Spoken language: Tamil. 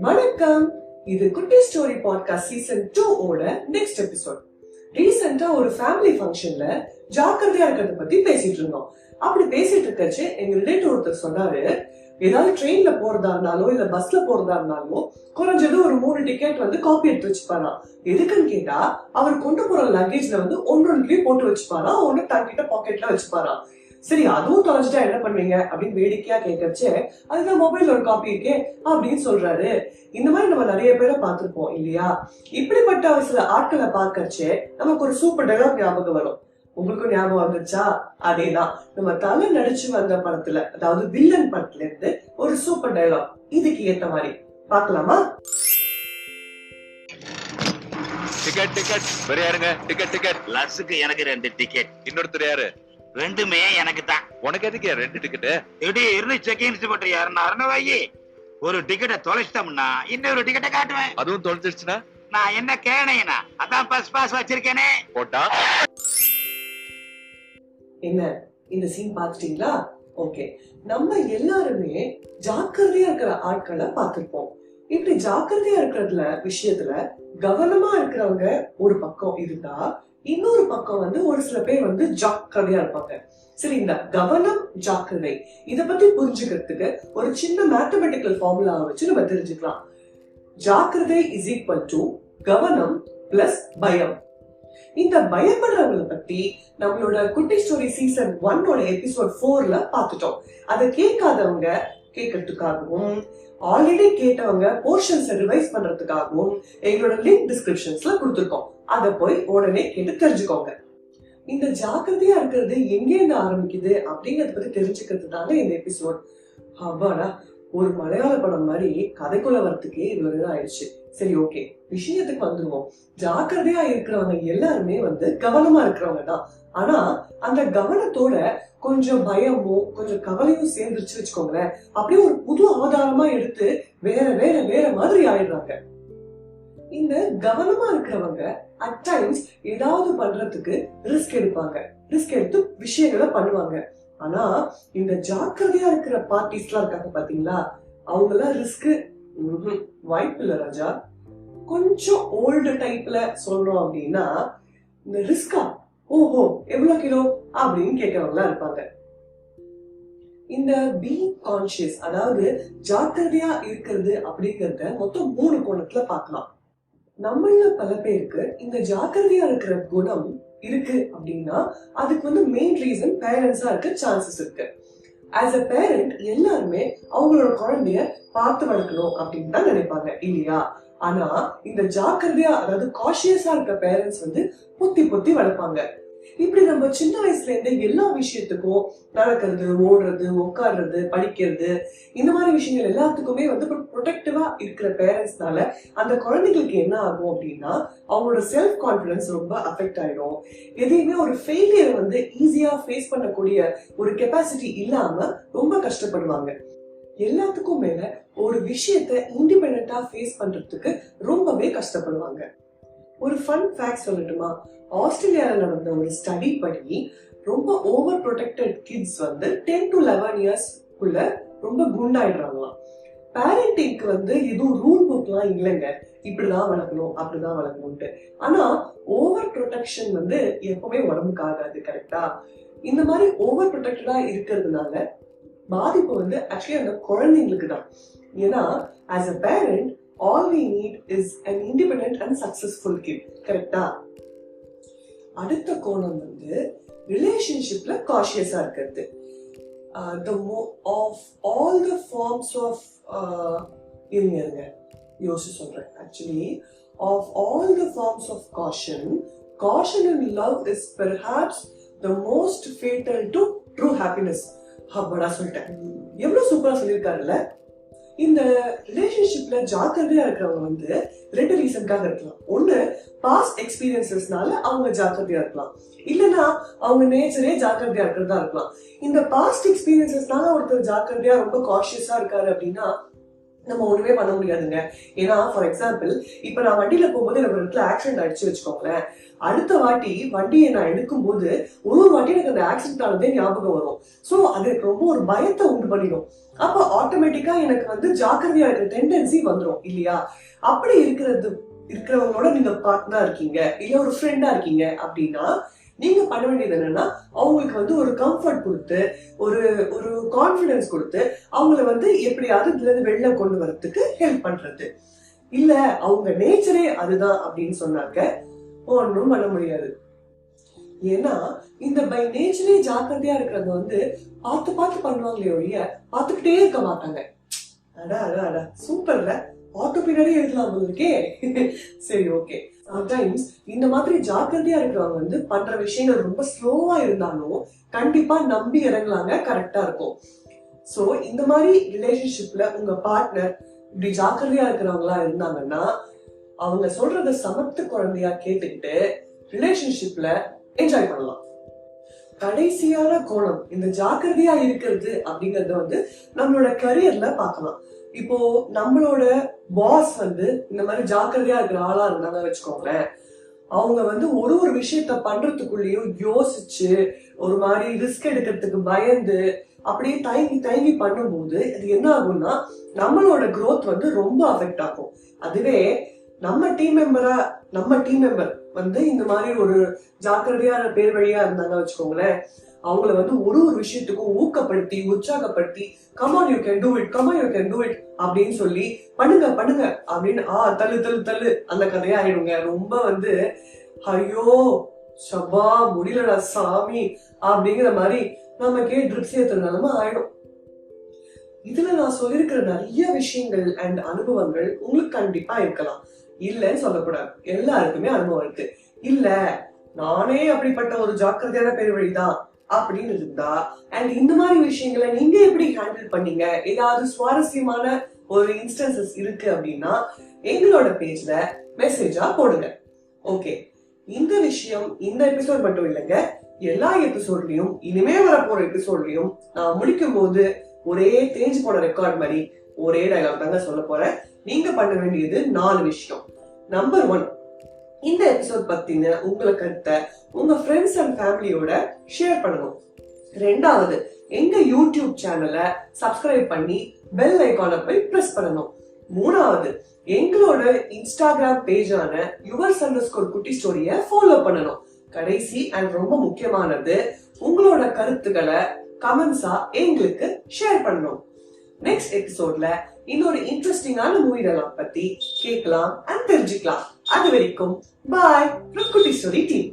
வணக்கம், இது குட்டி ஸ்டோரி பாட்காஸ்ட் சீசன் 2 ஓட நெக்ஸ்ட் எபிசோட். ரீசெண்டா ஒரு ஃபேமிலி ஃபங்க்ஷன்ல ஜாக்கிரதையா இருக்கிறத பத்தி பேசிட்டு இருந்தோம். அப்படி பேசிட்டு இருக்கச்சு எங்க ரிலேட்டிவ் ஒருத்தர் சொன்னாரு, ஏதாவது ட்ரெயின்ல போறதா இருந்தாலும் இல்ல பஸ்ல போறதா இருந்தாலும் குறைஞ்சது ஒரு 3 டிக்கெட் காப்பி எடுத்து வச்சுப்பாராம். எதுக்குன்னு கேட்டா, அவர் கொண்டு போற லக்கேஜ்ல ஒன்னொன்னுலயும் போட்டு வச்சுப்பாராம், ஒண்ணு தங்கிட்ட பாக்கெட்ல வச்சுப்பாராம். சரி, அதுவும் தொலைஞ்சிட்டா என்ன பண்ணுவீங்க அப்படின்னு வேடிக்கையா கேட்கறச்சு, அதுதான் மொபைல் ஒரு காப்பி இருக்கே அப்படின்னு சொல்றாரு. இந்த மாதிரி நம்ம நிறைய பேரை பார்த்திருப்போம் இல்லையா? இப்படிப்பட்ட சில ஆட்களை பார்க்கறச்சு நமக்கு ஒரு சூப்பர் டைலாக் ஞாபகம் வரும். உங்களுக்கும் ஞாபகம் வந்துச்சா? அதேதான், நம்ம தலை நடிச்சு வந்த படத்துல, அதாவது வில்லன் படத்துல இருந்து ஒரு சூப்பர் டைலாக் இதுக்கு ஏத்த மாதிரி பார்க்கலாமா? டிக்கெட் டிக்கெட் வேற யாருங்க? Ticket ticket. லட்சுக்கு எனக்கு 2 டிக்கெட். இன்னொருத்தர் யாரு? ரெண்டுமே எனக்கு தான். உனக்கு எதுக்கு 2 டிக்கெட்? திடீர்னு செக் இன்ஸ்பெக்டர் யாருன்னா வாங்கி ஒரு டிக்கெட்டை தொலைச்சிட்டோம்னா இன்னொரு டிக்கெட்டை காட்டுவேன். அதுவும் தொலைச்சிருச்சுன்னா நான் என்ன கேனேனா? அதான் பஸ் பாஸ் வச்சிருக்கேனே. போட்டா என்ன இந்த சீன் பாத்துட்டீங்களா? ஓகே, நம்ம எல்லாருமே ஜாக்கிரதையா இருக்கிற ஆட்களை பார்த்திருப்போம். இப்படி ஜாக்கிரதையா இருக்கிறதுல விஷயத்துல கவனமா இருக்கிறவங்க ஒரு பக்கம் இருந்தா, இன்னொரு பக்கம் ஒரு சில பேர் ஜாக்கிரதையா இருப்பாங்க. சரி, இந்த கவனம் ஜாக்கிரதை இத பத்தி புரிஞ்சுக்கிறதுக்கு ஒரு சின்ன மேத்தமெட்டிக்கல் ஃபார்முலா வச்சு நம்ம தெரிஞ்சுக்கலாம். ஜாக்கிரதை இஸ் ஈக்வல் டு கவனம் பிளஸ் பயம். இந்த பயப்படுறவங்களை பத்தி நம்மளோட குட்டி ஸ்டோரி சீசன் 1 எபிசோட் 4ல பார்த்துட்டோம். அதை கேட்காதவங்க கேட்கறதுக்காகவும், ஆல்ரெடி கேட்டவங்க போர்ஷன்ஸ் ரிவைஸ் பண்றதுக்காகவும் எங்களோட லிங்க் டிஸ்கிரிப்ஷன்ஸ்ல கொடுத்துருக்கோம். அதை போய் உடனே கேட்டு தெரிஞ்சுக்கோங்க. இந்த ஜாக்கிரதையா இருக்கிறது எங்கேருந்து ஆரம்பிக்குது அப்படிங்கறத பத்தி தெரிஞ்சுக்கிறதுனால இந்த எபிசோட். அவ்வாடா, ஒரு மலையாள படம் மாதிரி கதைக்குள்ள வரத்துக்கே இவ்வளவு நேரம் ஆயிடுச்சு. சரி, ஓகே, விஷயத்துக்கு வந்துருவோம். ஜாக்கிரதையா இருக்கிறவங்க எல்லாருமே கவனமா இருக்கிறவங்க தான். ஆனா அந்த கவனத்தோட கொஞ்சம் பயமும் கொஞ்சம் கவலையும் சேர்ந்துருச்சு வச்சுக்கோங்களேன், அப்படியே ஒரு புது ஆதாரமா எடுத்து வேற வேற வேற மாதிரி ஆயிடுறாங்க. இந்த கவனமா இருக்கிறவங்க அட் டைம்ஸ் ஏதாவது பண்றதுக்கு ரிஸ்க் எடுப்பாங்க, ரிஸ்க் எடுத்து விஷயங்களை பண்ணுவாங்க. ஆனா இந்த ஜாக்கிரதையா இருக்கிற பார்ட்டிஸ்லாம் இருக்காங்க பாத்தீங்களா, அவங்க எல்லாம் ரிஸ்க் வாய்ப்பு இல்ல ராஜா. கொஞ்சம் ஓல்டு டைப்ல சொல்றோம் அப்படின்னா, இந்த ரிஸ்கா, ஓஹோ எவ்வளவு கிலோ அப்படின்னு கேட்கறவங்களா இருப்பாங்க. இந்த பீயிங் கான்சியஸ், அதாவது ஜாக்கிரதையா இருக்கிறது அப்படிங்கறத மொத்தம் 3 கோணத்துல பார்க்கலாம். நம்மள பல பேருக்கு இந்த ஜாக்கிரதையா இருக்கிற குணம் இருக்கு அப்படின்னா அதுக்கு மெயின் ரீசன் பேரண்ட்ஸா இருக்க சான்சஸ் இருக்கு. ஆஸ் அ பேரண்ட் எல்லாருமே அவங்களோட குழந்தைய பார்த்து வளர்க்கணும் அப்படின்னு தான் நினைப்பாங்க இல்லையா? ஆனா இந்த ஜாக்கிரதையா, அதாவது காஷியஸா இருக்க பேரண்ட்ஸ் பொத்தி பொத்தி வளர்ப்பாங்க. இப்படி நம்ம சின்ன வயசுல இருந்தே எல்லா விஷயத்துக்கும் நடக்கிறது, ஓடுறது, உட்காடுறது, படிக்கிறது, இந்த மாதிரி விஷயங்கள் எல்லாத்துக்குமே ப்ரொடெக்டிவா இருக்கிற பேரண்ட்ஸ்னால அந்த குழந்தைகளுக்கு என்ன ஆகும் அப்படின்னா, அவங்களோட செல்ஃப் கான்பிடன்ஸ் ரொம்ப அஃபெக்ட் ஆயிடும். எதையுமே ஒரு ஃபெயிலியர் ஈஸியா ஃபேஸ் பண்ணக்கூடிய ஒரு கெப்பாசிட்டி இல்லாம ரொம்ப கஷ்டப்படுவாங்க. எல்லாத்துக்கும் மேல ஒரு விஷயத்த இண்டிபெண்டா ஃபேஸ் பண்றதுக்கு ரொம்பவே கஷ்டப்படுவாங்க. ஒரு ஃபன் ஃபேக்ட் சொல்லட்டுமா? ஆஸ்திரேலியால நடந்த ஒரு ஸ்டடி படி ரொம்ப ஓவர் ப்ரொடெக்டட் கிட்ஸ் 10 to 11 இயர்ஸ்க்குள்ள ரொம்ப குண்டாயிடுறாங்களாம். பேரண்டிங்க்கு எதுவும் ரூல் புக்லாம் இல்லைங்க, இப்படிதான் வளர்க்கணும் அப்படிதான் வளர்க்கணும்ட்டு. ஆனா ஓவர் ப்ரொடெக்ஷன் எப்பவுமே உடம்புக்கு ஆகாது, கரெக்டா? இந்த மாதிரி ஓவர் ப்ரொடெக்டடா இருக்கிறதுனால பாதிப்பு ஆக்சுவலி அந்த குழந்தைங்களுக்கு தான். ஏன்னா as a parent all we need is an independent and successful kid, கரெக்டா? அடுத்த கோணம் ரிலேஷன்ஷிப்ல காஷியஸா இருக்கிறது. of all the forms of இருங்க யோசிச்சு சொல்றேன். Actually of all the forms of caution in love is perhaps the most fatal to true happiness. அப்படா சொல்லிட்டேன், எவ்வளவு சூப்பரா சொல்லியிருக்காருல்ல. இந்த ரிலேஷன்ஷிப்ல ஜாக்கிரதையா இருக்கிறவங்க 2 ரீசனுக்காக இருக்கலாம். ஒண்ணு, பாஸ்ட் எக்ஸ்பீரியன்சஸ்னால அவங்க ஜாக்கிரதையா இருக்கலாம், இல்லைன்னா அவங்க நேச்சரே ஜாக்கிரதையா இருக்கிறதா இருக்கலாம். இந்த பாஸ்ட் எக்ஸ்பீரியன்சஸ்னால ஒருத்தர் ஜாக்கிரதையா ரொம்ப காஷியஸா இருக்காரு அப்படின்னா நம்ம ஒண்ணுமே பண்ண முடியாதுங்க. ஏன்னா ஃபார் எக்ஸாம்பிள், இப்ப நான் வண்டியில போகும்போது நம்ம இடத்துல ஆக்சிடென்ட் ஆயிடுச்சு வச்சுக்கோங்களேன், அடுத்த வாட்டி வண்டியை நான் எடுக்கும் போது ஒரு வாட்டி எனக்கு அந்த ஆக்சிடென்ட் ஆனதே ஞாபகம் வரும். சோ அது எனக்கு ரொம்ப ஒரு பயத்தை உண்டு பண்ணிடும். அப்ப ஆட்டோமேட்டிக்கா எனக்கு வந்து ஜாக்கிரதையா இருக்கிற டெண்டன்சி வந்துடும் இல்லையா? அப்படி இருக்கிறவங்களோட நீங்க பார்ட்னரா இருக்கீங்க, இல்ல ஒரு ஃப்ரெண்டா இருக்கீங்க அப்படின்னா நீங்க பண்ண வேண்டியது என்னன்னா, அவங்களுக்கு வந்து ஒரு கம்ஃபர்ட் கொடுத்து, ஒரு ஒரு கான்பிடன்ஸ் கொடுத்து, அவங்கள வந்து எப்படியாவது இதுல இருந்து வெளில கொண்டு வரதுக்கு ஹெல்ப் பண்றது. இல்ல அவங்க நேச்சரே அதுதான் அப்படின்னு சொன்னாக்க ஒன்றும் பண்ண முடியாது. ஏன்னா இந்த பை நேச்சரே ஜாக்கிரதையா இருக்கிறது வந்து பார்த்து பார்த்து பண்ணுவாங்களே ஒழிய பார்த்துக்கிட்டே இருக்க மாட்டாங்க. அடா அடா அடா சூப்பர்ல, ஆட்டோ பின்னாடி எழுதலாம் போல இருக்கே. சரி, ஓகே. சம்டைம்ஸ் இந்த மாதிரி ஜாக்கிரதையா இருக்கிறவங்க வந்து பண்ற விஷயங்கள் ரொம்ப ஸ்லோவா இருந்தாலும் கண்டிப்பா நம்பி இறங்கலாங்க, கரெக்டா இருக்கும். சோ இந்த மாதிரி ரிலேஷன்ஷிப்ல உங்க பார்ட்னர் இப்படி ஜாக்கிரதையா இருக்கிறவங்களா இருந்தாங்கன்னா அவங்க சொல்றத சமத்து குழந்தையா கேட்டுக்கிட்டு ரிலேஷன்ஷிப்ல என்ஜாய் பண்ணலாம். கடைசியான கோணம் இந்த ஜாக்கிரதையா இருக்கிறது அப்படிங்கறத வந்து நம்மளோட கரியர்ல பார்க்கலாம். இப்போ நம்மளோட பாஸ் வந்து இந்த மாதிரி ஜாக்கிரதையா இருக்கிற ஆளா இருந்தாங்க வச்சுக்கோங்களேன், அவங்க வந்து ஒரு ஒரு விஷயத்த பண்றதுக்குள்ளேயும் யோசிச்சு ஒரு மாதிரி ரிஸ்க் எடுக்கிறதுக்கு பயந்து அப்படியே தயங்கி பண்ணும்போது அது என்ன ஆகும்னா நம்மளோட growth வந்து ரொம்ப அஃபெக்ட் ஆகும். அதுவே நம்ம டீம் மெம்பர் வந்து இந்த மாதிரி ஒரு ஜாக்கிரதையான பேர் வழியா இருந்தாங்க வச்சுக்கோங்களேன், அவங்கள வந்து ஒரு ஒரு விஷயத்துக்கும் ஊக்கப்படுத்தி உற்சாகப்படுத்தி come on you can do it அப்படின்னு சொல்லி பண்ணுங்க அப்படின்னு தள்ளு அந்த கதையா ஆயிடுங்க. ரொம்ப வந்து ஐயோ சபா முடியலடா சாமி அப்படிங்கிற மாதிரி நமக்கே ட்ரிப்ஸ் ஏத்துறதுனால ஆயிடும். இதுல நான் சொல்லியிருக்கிற நிறைய விஷயங்கள் அண்ட் அனுபவங்கள் உங்களுக்கு கண்டிப்பா இருக்கலாம், இல்லன்னு சொல்லக்கூடாது. எல்லாருக்குமே அனுபவம் இருக்கு. இல்ல நானே அப்படிப்பட்ட ஒரு ஜாக்கிரதையான பேர் வழிதான் அப்படின்னு இருந்தா அண்ட் இந்த மாதிரி விஷயங்களை நீங்க எப்படி ஹேண்டில் பண்ணீங்க, ஏதாவது சுவாரஸ்யமான ஒரு இன்ஸ்டன்சஸ் இருக்கு அப்படின்னா எங்களோட பேஜ்ல மெசேஜா போடுங்க. ஓகே, இந்த விஷயம் இந்த எபிசோட் மட்டும் இல்லைங்க, எல்லா எபிசோட்லயும் இனிமே வரப்போற எபிசோட்லயும் நான் முடிக்கும் போது ஒரே தேஞ்சு போன ரெக்கார்ட் மாதிரி ஒரே டயலாக் தாங்க சொல்ல போறேன். நீங்க பண்ண வேண்டியது 4 விஷயம். நம்பர் 1, இந்த எபிசோட் பத்தின உங்களை கருத்தை உங்க ஃப்ரெண்ட்ஸ் அண்ட் ஃபேமிலியோட ஷேர் பண்ணணும். 2வது, எங்க யூடியூப் சேனலை சப்ஸ்கிரைப் பண்ணி பெல் ஐகானை போய் பிரஸ் பண்ணணும். 3வது, எங்களோட இன்ஸ்டாகிராம் பேஜான யுவர்ஸ்_குட்டி ஸ்டோரிய ஃபாலோ பண்ணணும். கடைசி அண்ட் ரொம்ப முக்கியமானது, உங்களோட கருத்துக்களை கமெண்ட்ஸா எங்களுக்கு ஷேர் பண்ணணும். நெக்ஸ்ட் எபிசோட்ல இன்னொரு இன்ட்ரெஸ்டிங்கான மூவிடலாம் பத்தி கேட்கலாம் அண்ட் தெரிஞ்சுக்கலாம். அது வரைக்கும் பாய் ஃப்ரம் குட்டி ஸ்டோரி டீம்.